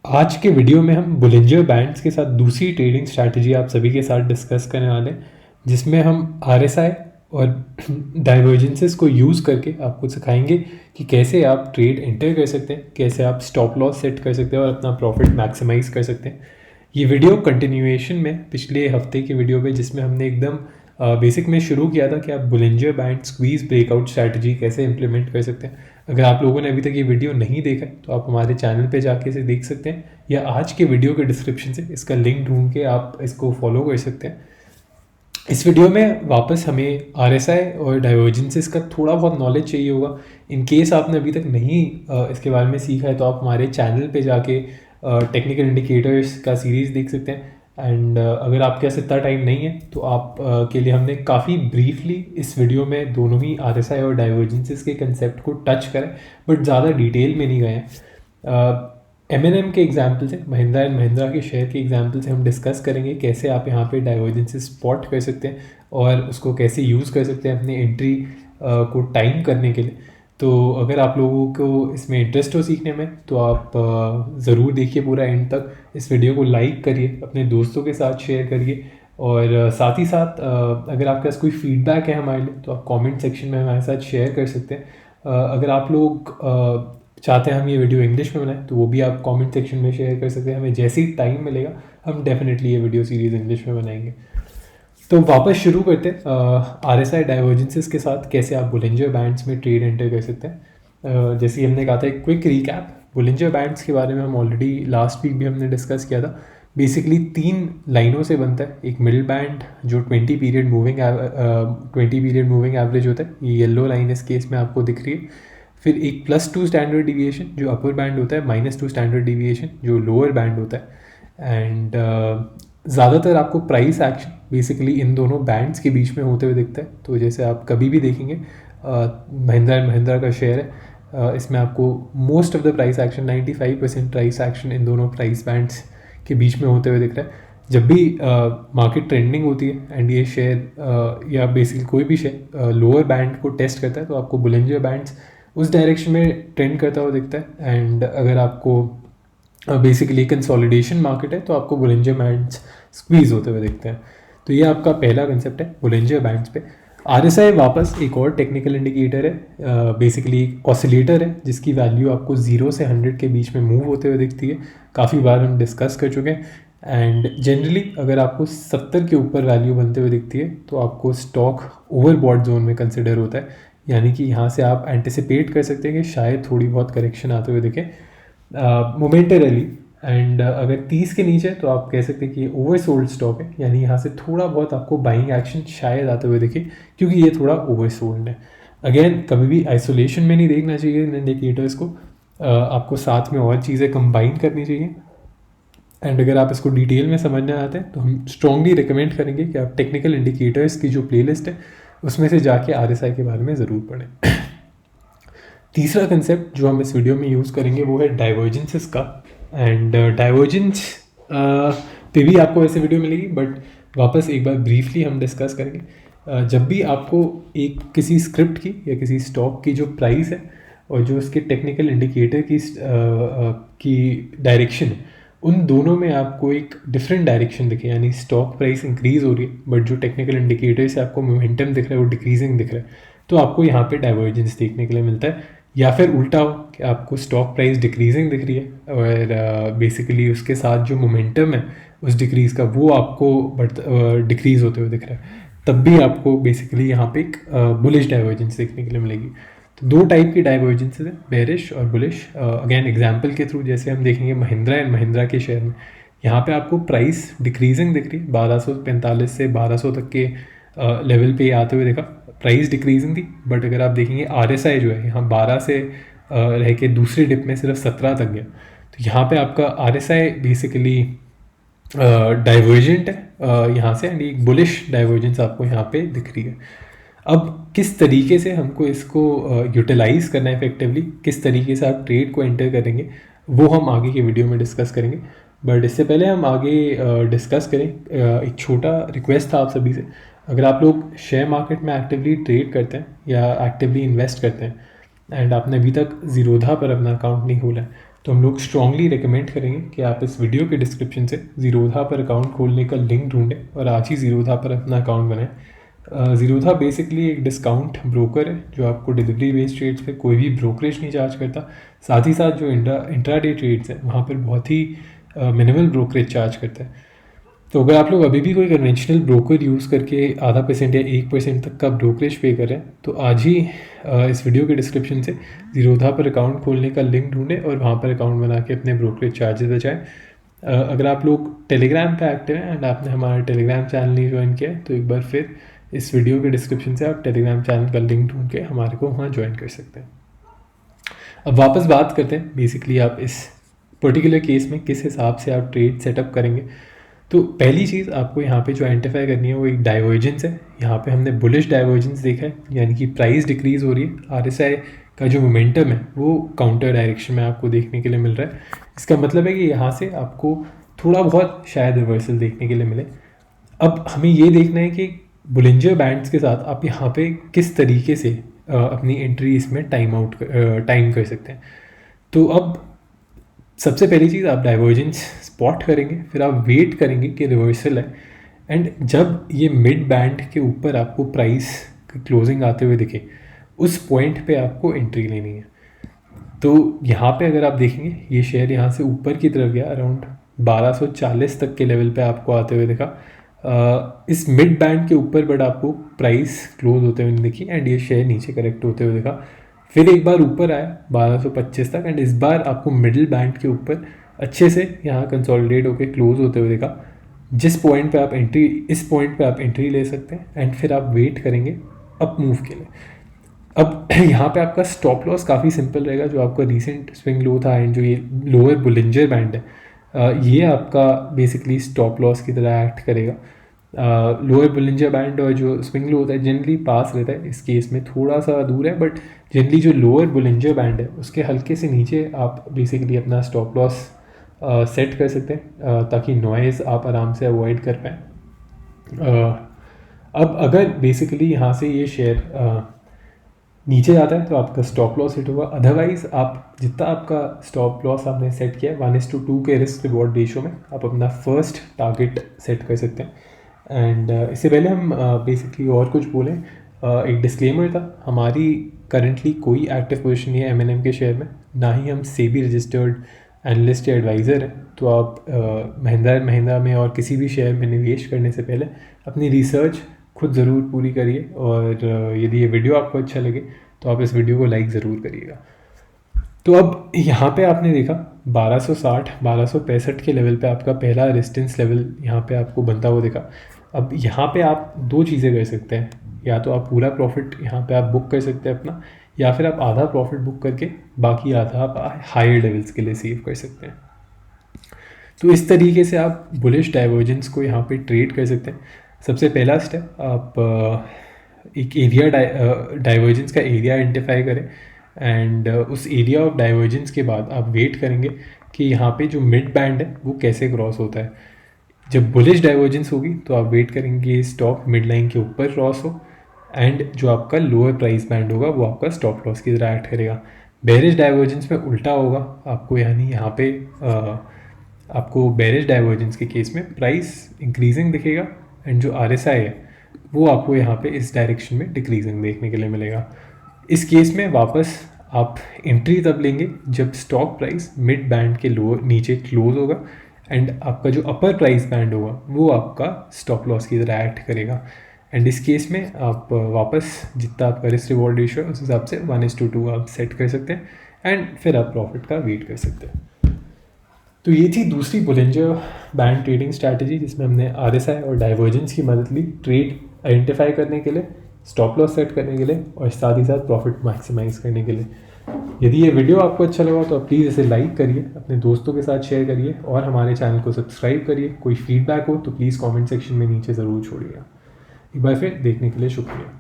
आज के वीडियो में हम बुलिंजर बैंड्स के साथ दूसरी ट्रेडिंग स्ट्रैटेजी आप सभी के साथ डिस्कस करने वाले हैं, जिसमें हम आरएसआई और डाइवर्जेंसेस को यूज़ करके आपको सिखाएंगे कि कैसे आप ट्रेड एंटर कर सकते हैं, कैसे आप स्टॉप लॉस सेट कर सकते हैं और अपना प्रॉफिट मैक्सिमाइज कर सकते हैं। ये वीडियो कंटिन्यूएशन में पिछले हफ्ते की वीडियो पे, जिसमें हमने एकदम बेसिक में शुरू किया था कि आप Bollinger band squeeze breakout strategy कैसे इंप्लीमेंट कर सकते हैं। अगर आप लोगों ने अभी तक ये वीडियो नहीं देखा है तो आप हमारे चैनल पे जाके इसे देख सकते हैं, या आज के वीडियो के डिस्क्रिप्शन से इसका लिंक ढूंढ के आप इसको फॉलो कर सकते हैं। इस वीडियो में वापस हमें आरएसआई और डाइवर्जेंसेस का थोड़ा बहुत नॉलेज चाहिए होगा। इन केस आपने अभी तक नहीं इसके बारे में सीखा है तो आप हमारे चैनल पे जाके टेक्निकल इंडिकेटर्स का सीरीज़ देख सकते हैं। एंड अगर आपके पास इतना टाइम नहीं है तो आप के लिए हमने काफ़ी ब्रीफली इस वीडियो में दोनों ही आरएसआई और डाइवर्जेंसेस के कंसेप्ट को टच करें, बट ज़्यादा डिटेल में नहीं गए हैं। M&M के एग्जाम्पल से, महिंद्रा एंड महिंद्रा के शेयर के एग्जाम्पल से हम डिस्कस करेंगे कैसे आप यहाँ पे डाइवर्जेंसेस स्पॉट कर सकते हैं और उसको कैसे यूज़ कर सकते हैं अपने एंट्री को टाइम करने के लिए। तो अगर आप लोगों को इसमें इंटरेस्ट हो सीखने में तो आप ज़रूर देखिए पूरा एंड तक। इस वीडियो को लाइक करिए, अपने दोस्तों के साथ शेयर करिए, और साथ ही साथ अगर आपके पास कोई फीडबैक है हमारे लिए तो आप कमेंट सेक्शन में हमारे साथ शेयर कर सकते हैं। अगर आप लोग चाहते हैं हम ये वीडियो इंग्लिश में बनाएं तो वो भी आप कमेंट सेक्शन में शेयर कर सकते हैं। हमें जैसे ही टाइम मिलेगा हम डेफिनेटली ये वीडियो सीरीज़ इंग्लिश में बनाएंगे। तो वापस शुरू करते हैं आरएसआई डाइवर्जेंसेस के साथ कैसे आप बुलिंजर बैंड्स में ट्रेड एंटर कर सकते हैं। जैसे हमने कहा था, एक क्विक रिकैप बुलिंजर बैंड्स के बारे में हम ऑलरेडी लास्ट वीक भी हमने डिस्कस किया था। बेसिकली 3 लाइनों से बनता है। एक मिडिल बैंड जो 20 पीरियड मूविंग एवरेज होता है, ये येलो लाइन इस केस में आपको दिख रही है। फिर एक +2 स्टैंडर्ड डिविएशन जो अपर बैंड होता है, -2 स्टैंडर्ड डिविएशन जो लोअर बैंड होता है। एंड ज़्यादातर आपको प्राइस एक्शन बेसिकली इन दोनों बैंड्स के बीच में होते हुए दिखता है। तो जैसे आप कभी भी देखेंगे महिंद्रा एंड महिंद्रा का शेयर है, इसमें आपको most of the price action 95% price action in दोनों प्राइस बैंड्स के बीच में होते हुए दिख रहा है। जब भी मार्केट ट्रेंडिंग होती है एंड ये शेयर या बेसिकली कोई भी शेयर लोअर बैंड को टेस्ट करता है तो आपको बुलिंजर बैंड्स उस डायरेक्शन में ट्रेंड करता हुआ दिखता है। एंड अगर आपको बेसिकली कंसोलिडेशन मार्केट है तो आपको बुलिंजर बैंड्स स्क्वीज होते हुए दिखते हैं। तो ये आपका पहला कंसेप्ट है बुलिंजर बैंड्स पे। आरएसआई वापस एक और टेक्निकल इंडिकेटर है, बेसिकली एक ऑसिलेटर है जिसकी वैल्यू आपको 0 से 100 के बीच में मूव होते हुए दिखती है। काफ़ी बार हम डिस्कस कर चुके हैं। एंड जनरली अगर आपको 70 के ऊपर वैल्यू बनते हुए दिखती है तो आपको स्टॉक ओवरबॉट जोन में कंसिडर होता है, यानी कि यहाँ से आप एंटिसिपेट कर सकते हैं कि शायद थोड़ी बहुत करेक्शन आते हुए दिखे मोमेंटरली। एंड अगर 30 के नीचे तो आप कह सकते हैं कि ये ओवरसोल्ड स्टॉक है, यानी यहाँ से थोड़ा बहुत आपको बाइंग एक्शन शायद आते हुए दिखे क्योंकि ये थोड़ा ओवरसोल्ड है। अगेन कभी भी आइसोलेशन में नहीं देखना चाहिए इन इंडिकेटर्स को, आपको साथ में और चीज़ें कंबाइन करनी चाहिए। एंड अगर आप इसको डिटेल में समझना चाहते हैं तो हम स्ट्रॉन्गली रिकमेंड करेंगे कि आप टेक्निकल इंडिकेटर्स की जो प्लेलिस्ट है उसमें से जाके आरएसआई के बारे में ज़रूर पढ़ें। तीसरा कंसेप्ट जो हम इस वीडियो में यूज़ करेंगे वो है डाइवर्जेंसेस का। एंड डाइवर्जेंस पे भी आपको ऐसे वीडियो मिलेगी, बट वापस एक बार ब्रीफली हम डिस्कस करेंगे। जब भी आपको एक किसी स्क्रिप्ट की या किसी स्टॉक की जो प्राइस है और जो उसके टेक्निकल इंडिकेटर की डायरेक्शन है, उन दोनों में आपको एक डिफरेंट डायरेक्शन दिखे, यानी स्टॉक प्राइस इंक्रीज हो रही है बट जो टेक्निकल इंडिकेटर से आपको मोमेंटम दिख रहा है वो डिक्रीजिंग दिख रहा है, तो आपको यहाँ पे डाइवर्जेंस देखने के लिए मिलता है। या फिर उल्टा हो कि आपको स्टॉक प्राइस डिक्रीजिंग दिख रही है और बेसिकली उसके साथ जो मोमेंटम है उस डिक्रीज़ का वो आपको डिक्रीज़ होते हुए दिख रहा है, तब भी आपको बेसिकली यहाँ पे एक बुलिश डाइवर्जेंस देखने के लिए मिलेगी। तो 2 टाइप की डाइवर्जेंसेस हैं, बेरिश और बुलिश। अगेन एग्जांपल के थ्रू जैसे हम देखेंगे महिंद्रा एंड महिंद्रा के शेयर में, यहाँ पे आपको प्राइस डिक्रीजिंग दिख रही है, 1245 से 1200 तक के लेवल पे आते हुए देखा, प्राइस डिक्रीजिंग थी। बट अगर आप देखेंगे आरएसआई जो है यहाँ 12 से रह के दूसरे डिप में सिर्फ 17 तक गया, तो यहाँ पे आपका आरएसआई बेसिकली डाइवर्जेंट है यहाँ से, एंड एक बुलिश डाइवर्जेंस आपको यहाँ पे दिख रही है। अब किस तरीके से हमको इसको यूटिलाइज करना है इफेक्टिवली, किस तरीके से आप ट्रेड को एंटर करेंगे, वो हम आगे के वीडियो में डिस्कस करेंगे। बट इससे पहले हम आगे डिस्कस करें, एक छोटा रिक्वेस्ट था आप सभी से। अगर आप लोग शेयर मार्केट में एक्टिवली ट्रेड करते हैं या एक्टिवली इन्वेस्ट करते हैं एंड आपने अभी तक ज़ीरोधा पर अपना अकाउंट नहीं खोला है, तो हम लोग स्ट्रांगली रिकमेंड करेंगे कि आप इस वीडियो के डिस्क्रिप्शन से ज़ीरोधा पर अकाउंट खोलने का लिंक ढूंढें और आज ही ज़ीरोधा पर अपना अकाउंट बनाएं। ज़ीरोधा बेसिकली एक डिस्काउंट ब्रोकर है जो आपको डिलीवरी बेस्ड ट्रेड्स पे कोई भी ब्रोकरेज नहीं चार्ज करता। साथ ही साथ जो इंट्राडे ट्रेड्स हैं वहाँ पर बहुत ही मिनिमल ब्रोकरेज चार्ज करता है। तो अगर आप लोग अभी भी कोई कन्वेंशनल ब्रोकर यूज़ करके 0.5% या 1% तक का ब्रोकरेज पे कर रहे हैं तो आज ही इस वीडियो के डिस्क्रिप्शन से ज़ीरोधा पर अकाउंट खोलने का लिंक ढूंढें और वहाँ पर अकाउंट बना के अपने ब्रोकरेज चार्जेस बचाएं। अगर आप लोग टेलीग्राम पे एक्टिव हैं एंड आपने हमारा टेलीग्राम चैनल नहीं ज्वाइन किया है तो एक बार फिर इस वीडियो के डिस्क्रिप्शन से आप टेलीग्राम चैनल का लिंक ढूंढ के हमारे को वहाँ ज्वाइन कर सकते हैं। अब वापस बात करते हैं बेसिकली आप इस पर्टिकुलर केस में किस हिसाब से आप ट्रेड सेटअप करेंगे। तो पहली चीज़ आपको यहाँ पे जो आइडेंटिफाई करनी है वो एक डाइवर्जेंस है। यहाँ पे हमने बुलिश डाइवर्जेंस देखा है, यानी कि प्राइस डिक्रीज हो रही है। आरएसआई का जो मोमेंटम है वो काउंटर डायरेक्शन में आपको देखने के लिए मिल रहा है। इसका मतलब है कि यहाँ से आपको थोड़ा बहुत शायद रिवर्सल देखने के लिए मिले। अब हमें ये देखना है कि बुलिंजर बैंड्स के साथ आप यहाँ पे किस तरीके से अपनी एंट्री इसमें टाइम कर सकते हैं। तो अब सबसे पहली चीज़ आप डाइवर्जेंस स्पॉट करेंगे, फिर आप वेट करेंगे कि रिवर्सल है एंड जब ये मिड बैंड के ऊपर आपको प्राइस क्लोजिंग आते हुए दिखे उस पॉइंट पे आपको एंट्री लेनी है। तो यहाँ पे अगर आप देखेंगे ये शेयर यहाँ से ऊपर की तरफ गया, अराउंड 1240 तक के लेवल पे आपको आते हुए दिखा। इस मिड बैंड के ऊपर बट आपको प्राइस क्लोज होते हुए नहीं दिखी एंड ये शेयर नीचे करेक्ट होते हुए दिखा। फिर एक बार ऊपर आया 1225 तक एंड इस बार आपको मिडिल बैंड के ऊपर अच्छे से यहाँ कंसोलिडेट होकर क्लोज होते हुए दिखा। जिस पॉइंट पे आप एंट्री, इस पॉइंट पे आप एंट्री ले सकते हैं एंड फिर आप वेट करेंगे अप मूव के लिए। अब यहाँ पे आपका स्टॉप लॉस काफ़ी सिंपल रहेगा। जो आपका रीसेंट स्विंग लो था एंड जो ये लोअर बुलिंजर बैंड है ये आपका बेसिकली स्टॉप लॉस की तरह एक्ट करेगा। लोअर बुलिंजर बैंड और जो स्विंग लो होता है जनरली पास रहता है, इस केस में थोड़ा सा दूर है बट जनरली जो लोअर बुलिंजर बैंड है उसके हल्के से नीचे आप बेसिकली अपना स्टॉप लॉस सेट कर सकते हैं ताकि नॉइज़ आप आराम से अवॉइड कर पाएँ। अब अगर बेसिकली यहाँ से ये शेयर नीचे जाता है तो आपका स्टॉप लॉस हिट होगा। अदरवाइज आप जितना आपका स्टॉप लॉस आपने सेट किया है 1:2 के रिस्क रिवॉर्ड रेशो में आप अपना फर्स्ट टारगेट सेट कर सकते हैं। एंड इससे पहले हम बेसिकली और कुछ बोलें, एक डिस्क्लेमर था, हमारी करंटली कोई एक्टिव पोजीशन नहीं है M&M के शेयर में, ना ही हम सेबी रजिस्टर्ड एनालिस्ट या एडवाइज़र हैं। तो आप महिंद्रा एंड महिंद्रा में और किसी भी शेयर में निवेश करने से पहले अपनी रिसर्च खुद ज़रूर पूरी करिए और यदि ये वीडियो आपको अच्छा लगे तो आप इस वीडियो को लाइक ज़रूर करिएगा। तो अब यहाँ पे आपने देखा 1260 1265 के लेवल पे आपका पहला रेजिस्टेंस लेवल यहाँ पे आपको बनता हुआ दिखा। अब यहाँ पे आप दो चीज़ें कर सकते हैं, या तो आप पूरा प्रॉफिट यहाँ पे आप बुक कर सकते हैं अपना, या फिर आप आधा प्रॉफिट बुक करके बाकी आधा आप हायर लेवल्स के लिए सेव कर सकते हैं। तो इस तरीके से आप बुलिश डाइवर्जेंस को यहाँ पे ट्रेड कर सकते हैं। सबसे पहला स्टेप आप एक एरिया डाइवर्जेंस का एरिया आइडेंटिफाई करें एंड उस एरिया ऑफ डाइवर्जेंस के बाद आप वेट करेंगे कि यहाँ पे जो मिड बैंड है वो कैसे क्रॉस होता है। जब बुलिश डाइवर्जेंस होगी तो आप वेट करेंगे स्टॉक मिड लाइन के ऊपर क्रॉस हो एंड जो आपका लोअर प्राइस बैंड होगा वो आपका स्टॉप लॉस की तरह एक्ट करेगा। बेरिश डाइवर्जेंस में उल्टा होगा आपको, यानी यहाँ पे आपको बेरिश डाइवर्जेंस के केस में प्राइस इंक्रीजिंग दिखेगा एंड जो RSI है वो आपको यहाँ पे इस डायरेक्शन में डिक्रीजिंग देखने के लिए मिलेगा। इस केस में वापस आप एंट्री तब लेंगे जब स्टॉक प्राइस मिड बैंड के नीचे क्लोज होगा एंड आपका जो अपर प्राइस बैंड होगा वो आपका स्टॉप लॉस की तरह एक्ट करेगा। एंड इस केस में आप वापस जितना आपका रिस्क रिवॉर्ड रेशियो है उस हिसाब से 1:2 आप सेट कर सकते हैं एंड फिर आप प्रॉफिट का वेट कर सकते हैं। तो ये थी दूसरी बुलिंजर बैंड ट्रेडिंग स्ट्रैटेजी जिसमें हमने RSI और डाइवर्जेंस की मदद ली ट्रेड आइडेंटिफाई करने के लिए, स्टॉप लॉस सेट करने के लिए और साथ ही साथ प्रॉफिट मैक्सिमाइज करने के लिए। यदि ये वीडियो आपको अच्छा लगा तो आप प्लीज़ इसे लाइक करिए, अपने दोस्तों के साथ शेयर करिए और हमारे चैनल को सब्सक्राइब करिए। कोई फीडबैक हो तो प्लीज़ कमेंट सेक्शन में नीचे ज़रूर छोड़िएगा। एक बार फिर देखने के लिए शुक्रिया।